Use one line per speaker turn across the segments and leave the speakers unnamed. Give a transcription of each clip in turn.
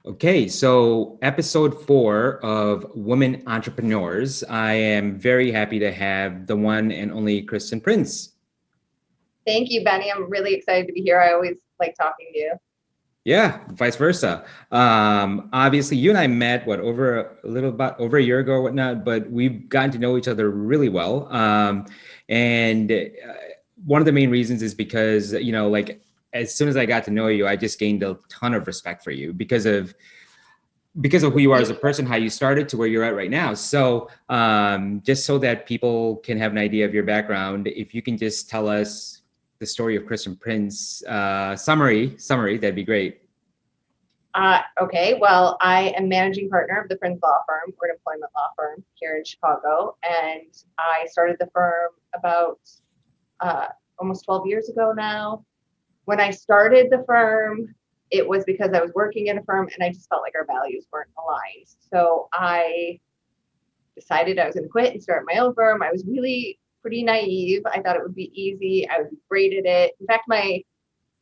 Okay, so episode 4 of Women Entrepreneurs. I am very happy to have the one and only Kristen Prinz.
Thank you, Benny. I'm really excited to be here. I always like talking to you.
Yeah, vice versa. Obviously, you and I met over a year ago or whatnot, but we've gotten to know each other really well. And one of the main reasons is because like as soon as I got to know you, I just gained a ton of respect for you because of who you are as a person, how you started to where you're at right now. So just so that people can have an idea of your background, if you can just tell us the story of Kristen Prinz, summary, that'd be great.
Okay, well, I am managing partner of the Prinz Law Firm. We're an employment law firm here in Chicago, and I started the firm about uh, almost 12 years ago now. When I started the firm, it was because I was working in a firm and I just felt like our values weren't aligned. So I decided I was going to quit and start my own firm. I was really pretty naive. I thought it would be easy. I would be great at it. In fact, my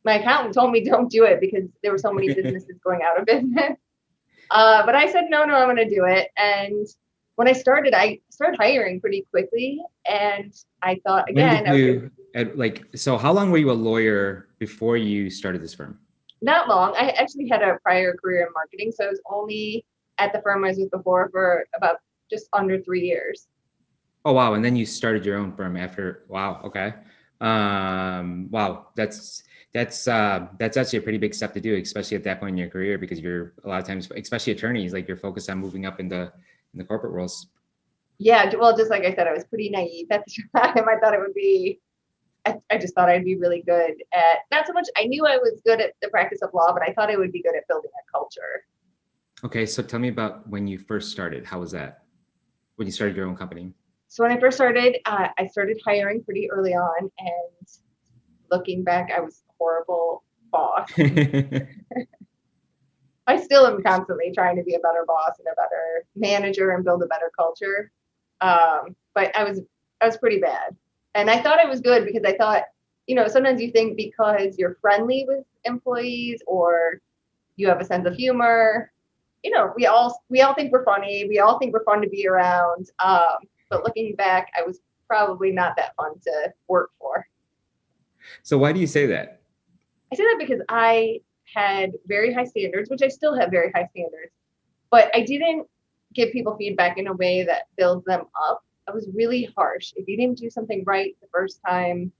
accountant told me don't do it because there were so many businesses going out of business. But I said, no, I'm going to do it. And when I started hiring pretty quickly. And I thought,
When did
again, I was going to,
you so how long were you a lawyer before you started this firm?
not long. I actually had a prior career in marketing. So I was only at the firm I was with before for about just under 3 years.
Oh wow, and then you started your own firm after. Wow, okay. Wow, that's actually a pretty big step to do, especially at that point in your career, because you're a lot of times, especially attorneys, like you're focused on moving up in the corporate worlds.
Yeah, well, just like I said, I was pretty naive at the time. I thought it would be, I just thought I'd be really good at, not so much, I knew I was good at the practice of law, but I thought I would be good at building a culture.
Okay, so tell me about when you first started. How was that? When you started your own company?
So when I first started, I started hiring pretty early on, and looking back, I was a horrible boss. I still am constantly trying to be a better boss and a better manager and build a better culture. But I was pretty bad, and I thought I was good because I thought, sometimes you think because you're friendly with employees or you have a sense of humor, we all think we're funny. We all think we're fun to be around. But looking back, I was probably not that fun to work for.
So why do you say that?
I say that because I had very high standards, which I still have very high standards, but I didn't give people feedback in a way that builds them up. I was really harsh. If you didn't do something right the first time,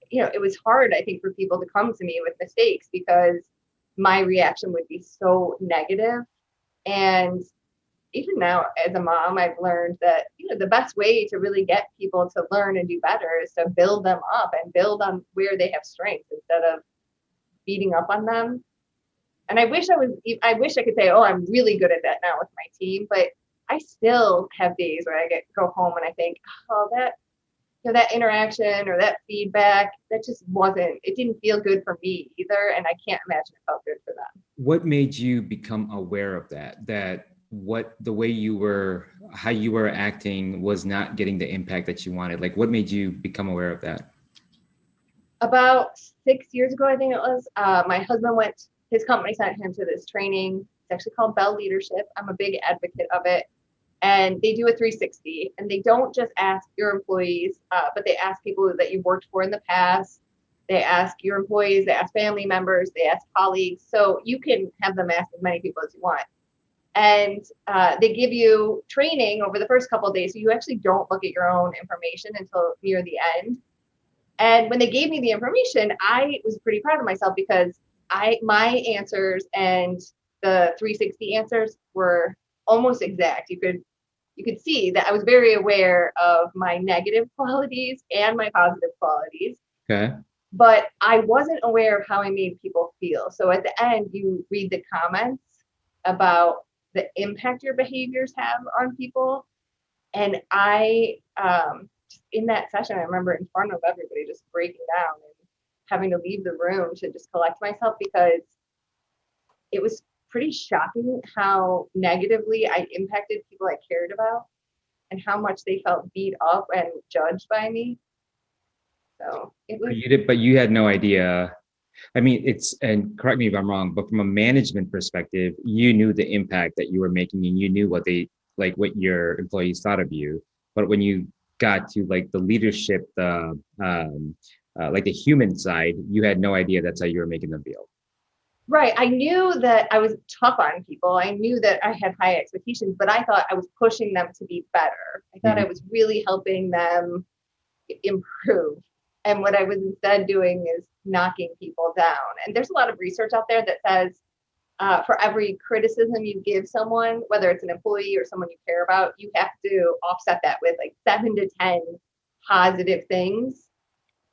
it was hard, I think, for people to come to me with mistakes because my reaction would be so negative. And even now, as a mom, I've learned that, the best way to really get people to learn and do better is to build them up and build on where they have strengths instead of beating up on them. And I wish I could say, oh, I'm really good at that now with my team, but I still have days where go home and I think, oh, that interaction or that feedback, that just it didn't feel good for me either. And I can't imagine it felt good for them.
What made you become aware of that what the way you were how you were acting was not getting the impact that you wanted? Like what made you become aware of that?
About 6 years ago, I think it was, my husband his company sent him to this training. It's actually called Bell Leadership. I'm a big advocate of it. And they do a 360, and they don't just ask your employees, but they ask people that you've worked for in the past. They ask your employees, they ask family members, they ask colleagues. So you can have them ask as many people as you want. And they give you training over the first couple of days. So you actually don't look at your own information until near the end. And when they gave me the information, I was pretty proud of myself because my answers and the 360 answers were almost exact. You could see that I was very aware of my negative qualities and my positive qualities,
Okay.
but I wasn't aware of how I made people feel. So at the end, you read the comments about the impact your behaviors have on people. And in that session, I remember in front of everybody just breaking down and having to leave the room to just collect myself because it was pretty shocking how negatively I impacted people I cared about and how much they felt beat up and judged by me. So it
But
was,
you had no idea. I mean, it's, and correct me if I'm wrong, but from a management perspective, you knew the impact that you were making and you knew what they, like what your employees thought of you. But when you got to like the leadership, like the human side, you had no idea that's how you were making them feel.
Right. I knew that I was tough on people. I knew that I had high expectations, but I thought I was pushing them to be better. I thought I
Mhm.
was really helping them improve. And what I was instead doing is knocking people down. And there's a lot of research out there that says for every criticism you give someone, whether it's an employee or someone you care about, you have to offset that with like 7 to 10 positive things.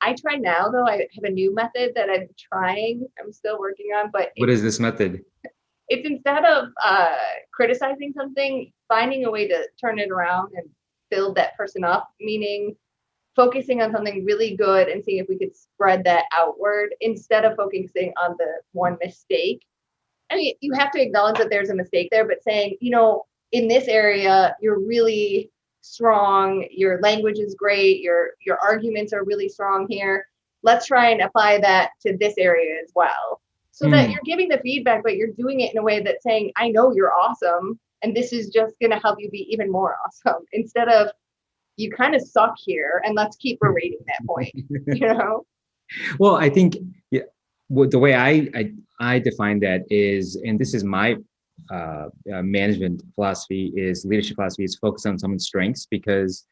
I try now, though, I have a new method that I'm still working on, but
What is this method?
it's instead of criticizing something, finding a way to turn it around and build that person up, meaning focusing on something really good and seeing if we could spread that outward instead of focusing on the one mistake. I mean, you have to acknowledge that there's a mistake there, but saying, in this area, you're really strong, your language is great, your arguments are really strong here. Let's try and apply that to this area as well. So that
Hmm.
you're giving the feedback, but you're doing it in a way that's saying, I know you're awesome, and this is just going to help you be even more awesome instead of you kind of suck here and let's keep berating that point, you know?
Well, I think, yeah, the way I define that is, and this is my management philosophy, is leadership philosophy is focus on someone's strengths, because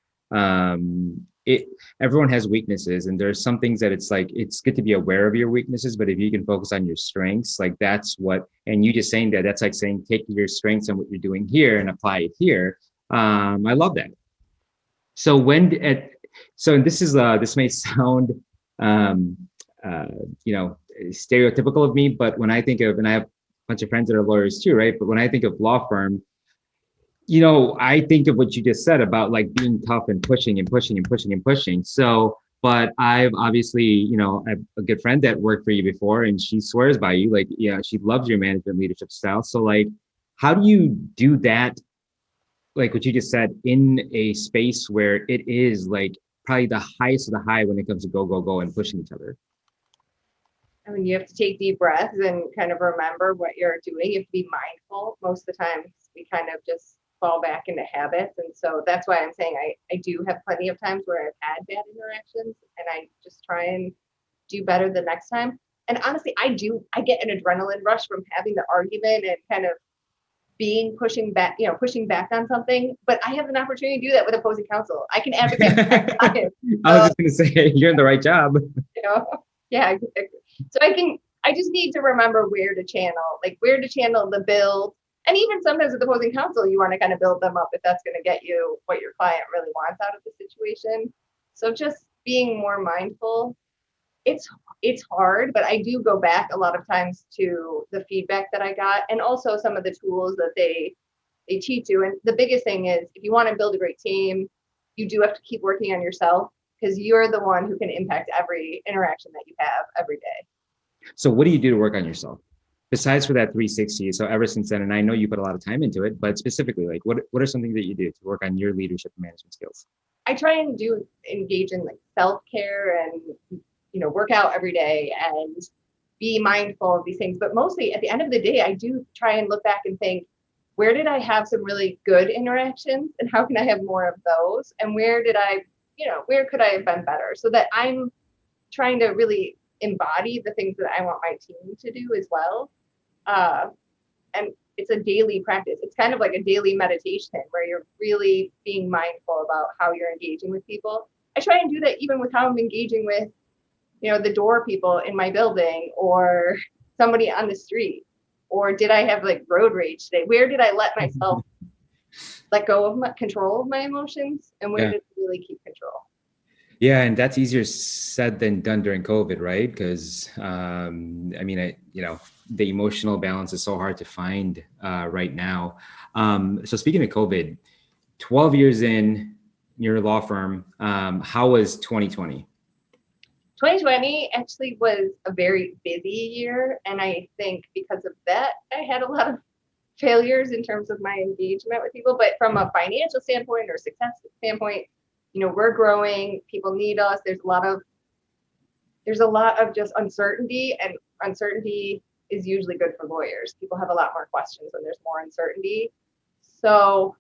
it everyone has weaknesses, and there's some things that it's like it's good to be aware of your weaknesses, but if you can focus on your strengths, like that's what, and you just saying that, that's like saying take your strengths and what you're doing here and apply it here. I love that. So and this may sound um, uh, you know, stereotypical of me, but when I think of, and I have a bunch of friends that are lawyers too, right? But when I think of law firm, I think of what you just said about like being tough and pushing and pushing and pushing and pushing. So, but I've obviously, I have a good friend that worked for you before, and she swears by you. Like, yeah, she loves your management leadership style. So, like, how do you do that, like what you just said, in a space where it is like probably the highest of the high when it comes to go, go, go and pushing each other?
I mean, you have to take deep breaths and kind of remember what you're doing. You have to be mindful. Most of the time, we kind of just fall back into habits. And so that's why I'm saying I do have plenty of times where I've had bad interactions and I just try and do better the next time. And honestly, I get an adrenaline rush from having the argument and kind of being pushing back on something. But I have an opportunity to do that with opposing counsel. I can advocate for my
I
client.
was
So
just going to say, you're in the right job.
you know yeah, exactly. So I just need to remember where to channel the build. And even sometimes with opposing counsel you want to kind of build them up if that's going to get you what your client really wants out of the situation. So just being more mindful. It's hard, but I do go back a lot of times to the feedback that I got and also some of the tools that they teach you. And the biggest thing is if you want to build a great team, you do have to keep working on yourself because you're the one who can impact every interaction that you have every day.
So what do you do to work on yourself besides for that 360? So ever since then, and I know you put a lot of time into it, but specifically, like what are some things that you do to work on your leadership and management skills?
I try and engage in like self-care and work out every day and be mindful of these things. But mostly at the end of the day, I do try and look back and think, where did I have some really good interactions and how can I have more of those? And where could I have been better? So that I'm trying to really embody the things that I want my team to do as well. Uh, and it's a daily practice. It's kind of like a daily meditation where you're really being mindful about how you're engaging with people. I try and do that even with how I'm engaging with, the door people in my building or somebody on the street. Or did I have like road rage today? Where did I let myself let go of my control of my emotions? And where
Yeah.
did I really keep control?
Yeah, and that's easier said than done during COVID, right? Because I mean, the emotional balance is so hard to find right now. So speaking of COVID, 12 years in your law firm, how was 2020?
2020 actually was a very busy year. And I think because of that, I had a lot of failures in terms of my engagement with people. But from a financial standpoint or success standpoint, we're growing, people need us. There's a lot of there's a lot of just uncertainty, and uncertainty is usually good for lawyers. People have a lot more questions when there's more uncertainty. So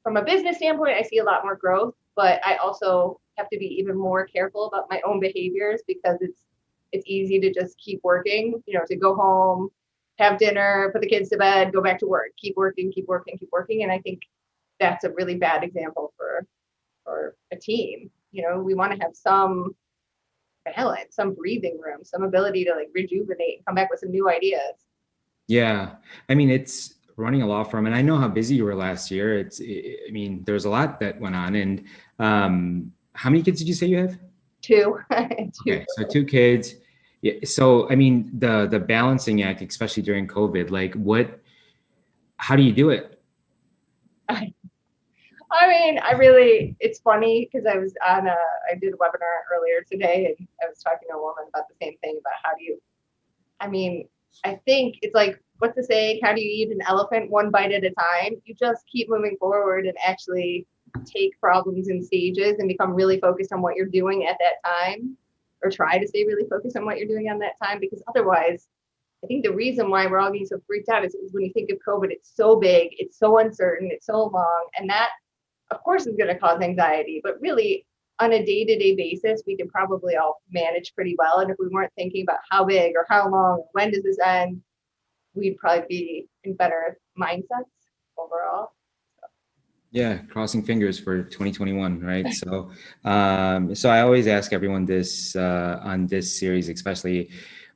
from a business standpoint, I see a lot more growth, but I also have to be even more careful about my own behaviors because it's easy to just keep working, to go home, have dinner, put the kids to bed, go back to work, keep working, keep working, keep working. And I think that's a really bad example for a team. We want to have some balance, some breathing room, some ability to like rejuvenate and come back with some new ideas.
Yeah. I mean, it's running a law firm, and I know how busy you were last year. I mean, there's a lot that went on. And how many kids did you say you have?
Two. Two.
Okay, so two kids. Yeah. So, I mean, the balancing act, especially during COVID, like how do you do it?
I mean, it's funny because I did a webinar earlier today and I was talking to a woman about the same thing about I mean, I think it's like, what's the saying? How do you eat an elephant one bite at a time? You just keep moving forward and actually take problems in stages and become really focused on what you're doing at that time, or try to stay really focused on what you're doing on that time, because otherwise, I think the reason why we're all getting so freaked out is when you think of COVID, it's so big, it's so uncertain, it's so long, and that of course is going to cause anxiety, but really on a day-to-day basis, we can probably all manage pretty well. And if we weren't thinking about how big or how long, when does this end, we'd probably be in better mindsets overall.
Yeah, crossing fingers for 2021, right? So I always ask everyone this on this series, especially,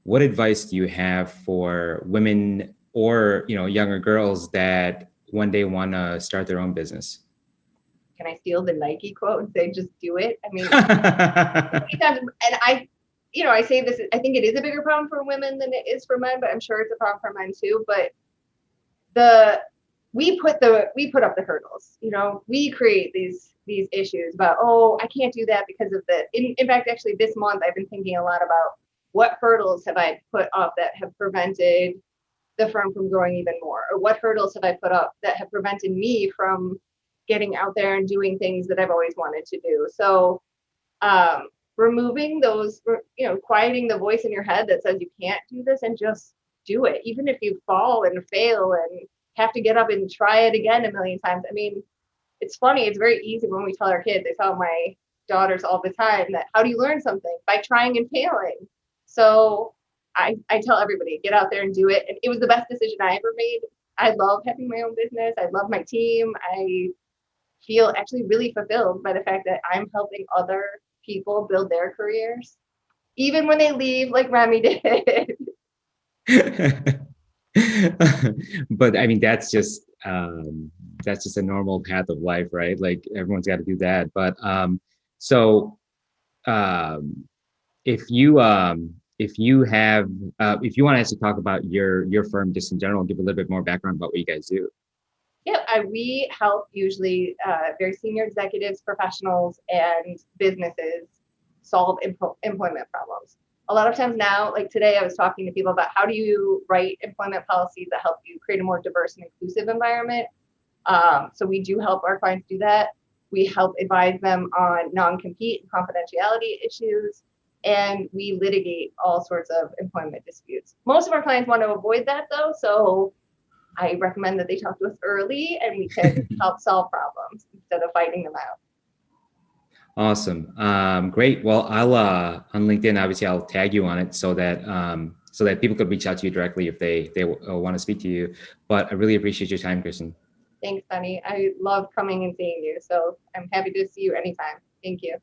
what advice do you have for women or younger girls that one day want to start their own business?
Can I steal the Nike quote and say, just do it? I mean, and I say this, I think it is a bigger problem for women than it is for men, but I'm sure it's a problem for men too. But we put up the hurdles, we create these issues about, oh, I can't do that because of the, in fact, actually this month, I've been thinking a lot about what hurdles have I put up that have prevented the firm from growing even more, or what hurdles have I put up that have prevented me from getting out there and doing things that I've always wanted to do. So removing those, quieting the voice in your head that says you can't do this, and just do it. Even if you fall and fail and have to get up and try it again a million times. I mean, it's funny. It's very easy when we tell our kids, I tell my daughters all the time that, how do you learn something? By trying and failing. So I tell everybody, get out there and do it. And it was the best decision I ever made. I love having my own business. I love my team. I feel actually really fulfilled by the fact that I'm helping other people build their careers, even when they leave, like Remy did.
But I mean, that's just a normal path of life, right? Like, everyone's got to do that. But so um, if you have if you want us to talk about your firm just in general, give a little bit more background about what you guys do.
Yeah, we help usually very senior executives, professionals, and businesses solve employment problems. A lot of times now, like today, I was talking to people about how do you write employment policies that help you create a more diverse and inclusive environment. So we do help our clients do that. We help advise them on non-compete and confidentiality issues, and we litigate all sorts of employment disputes. Most of our clients want to avoid that though, so I recommend that they talk to us early and we can help solve problems instead of fighting them out.
Awesome. Great. Well, I'll on LinkedIn, obviously I'll tag you on it so that people could reach out to you directly if they want to speak to you. But I really appreciate your time, Kristen.
Thanks, Sunny. I love coming and seeing you. So I'm happy to see you anytime. Thank you.